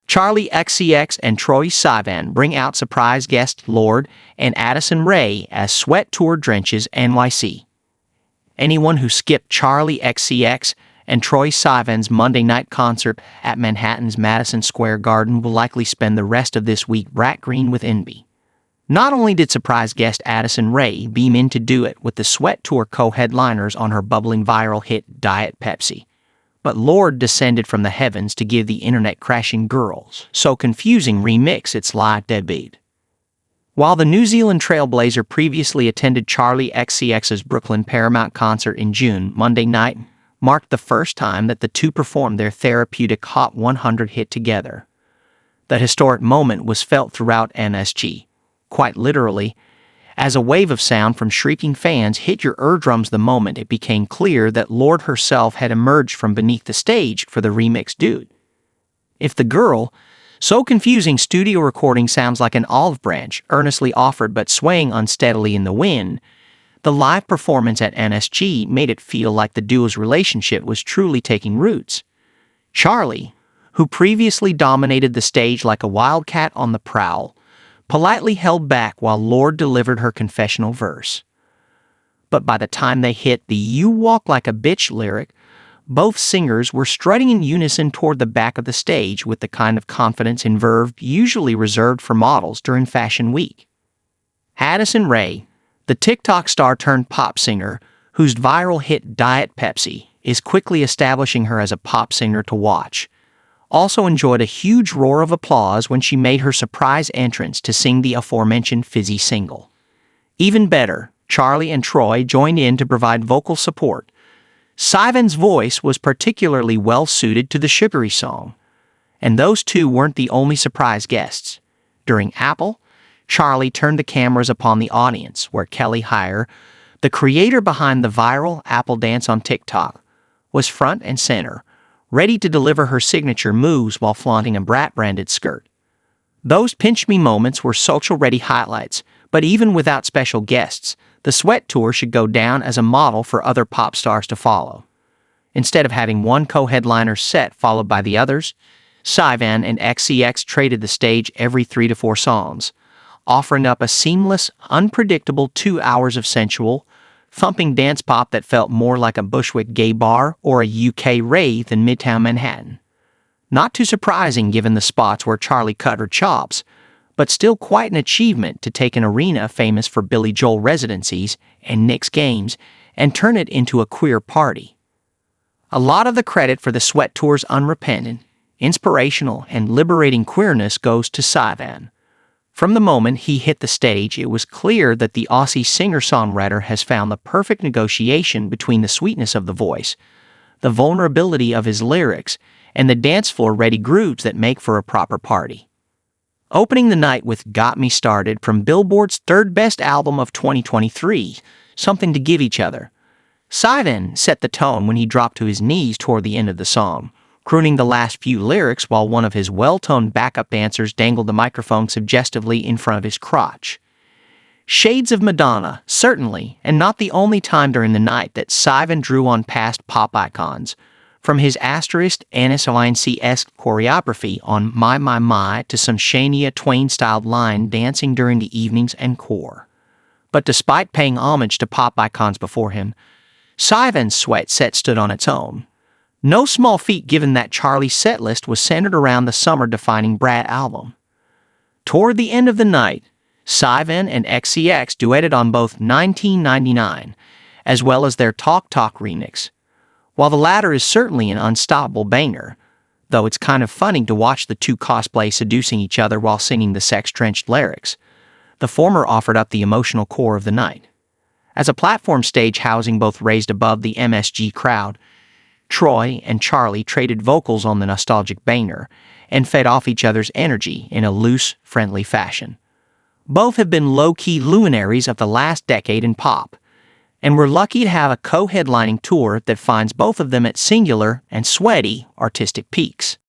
Charli XCX and Troye Sivan bring out surprise guest Lorde Addison Rae as Sept tour Drenches NYC. Anyone who skipped Charli XCX and Troye Sivan's Monday night concert at Manhattan's Madison Square Garden will likely spend the rest of this week brat-green with envy. Not only did surprise guest Addison Rae beam in to duet with the Sept tour co-headliners on her bubbling viral hit Diet Pepsi, but Lorde descended from the heavens to give the internet-crashing Girls So Confusing remix its live debut. While the New Zealand trailblazer previously attended Charli XCX's Brooklyn Paramount concert in June, Monday night marked the first time that the two performed their therapeutic Hot 100 hit together. That historic moment was felt throughout NSG, quite literally, as a wave of sound from shrieking fans hit your eardrums the moment it became clear that Lorde herself had emerged from beneath the stage for the remix duet. If the Girl So Confusing studio recording sounds like an olive branch earnestly offered but swaying unsteadily in the wind, the live performance at NSG made it feel like the duo's relationship was truly taking roots. Charli, who previously dominated the stage like a wildcat on the prowl, politely held back while Lorde delivered her confessional verse. But by the time they hit the "You Walk Like a Bitch" lyric, both singers were strutting in unison toward the back of the stage with the kind of confidence and verve usually reserved for models during Fashion Week. Addison Rae, the TikTok star turned pop singer, whose viral hit Diet Pepsi is quickly establishing her as a pop singer to watch, also enjoyed a huge roar of applause when she made her surprise entrance to sing the aforementioned Fizzy single. Even better, Charli and Troye joined in to provide vocal support. Sivan's voice was particularly well-suited to the sugary song. And those two weren't the only surprise guests. During Apple, Charli turned the cameras upon the audience, where Kelly Hire, the creator behind the viral Apple dance on TikTok, was front and center, ready to deliver her signature moves while flaunting a brat-branded skirt. Those pinch-me moments were social-ready highlights, but even without special guests, the Sept tour should go down as a model for other pop stars to follow. Instead of having one co-headliner set followed by the others, Sivan and XCX traded the stage every 3 to 4 songs, offering up a seamless, unpredictable 2 hours of sensual, thumping dance pop that felt more like a Bushwick gay bar or a UK rave than Midtown Manhattan. Not too surprising given the spots where Charli cut her chops, but still quite an achievement to take an arena famous for Billy Joel residencies and Knicks games and turn it into a queer party. A lot of the credit for the Sept tour's unrepentant, inspirational, and liberating queerness goes to Sivan. From the moment he hit the stage, it was clear that the Aussie singer-songwriter has found the perfect negotiation between the sweetness of the voice, the vulnerability of his lyrics, and the dance floor-ready grooves that make for a proper party. Opening the night with Got Me Started from Billboard's third best album of 2023, Something to Give Each Other, Sivan set the tone when he dropped to his knees toward the end of the song, crooning the last few lyrics while one of his well-toned backup dancers dangled the microphone suggestively in front of his crotch. Shades of Madonna, certainly, and not the only time during the night that Sivan drew on past pop icons, from his asterisk NSYNC-esque choreography on My to some Shania Twain-styled line dancing during the evening's encore. But despite paying homage to pop icons before him, Sivan's Sept set stood on its own. No small feat given that Charli's setlist was centered around the summer-defining Brat album. Toward the end of the night, Sivan and XCX duetted on both 1999, as well as their Talk Talk remix. While the latter is certainly an unstoppable banger, though it's kind of funny to watch the two cosplay seducing each other while singing the sex-drenched lyrics, the former offered up the emotional core of the night. As a platform stage housing both raised above the MSG crowd, Troye and Charli traded vocals on the nostalgic banger and fed off each other's energy in a loose, friendly fashion. Both have been low-key luminaries of the last decade in pop, and we're lucky to have a co-headlining tour that finds both of them at singular and sweaty artistic peaks.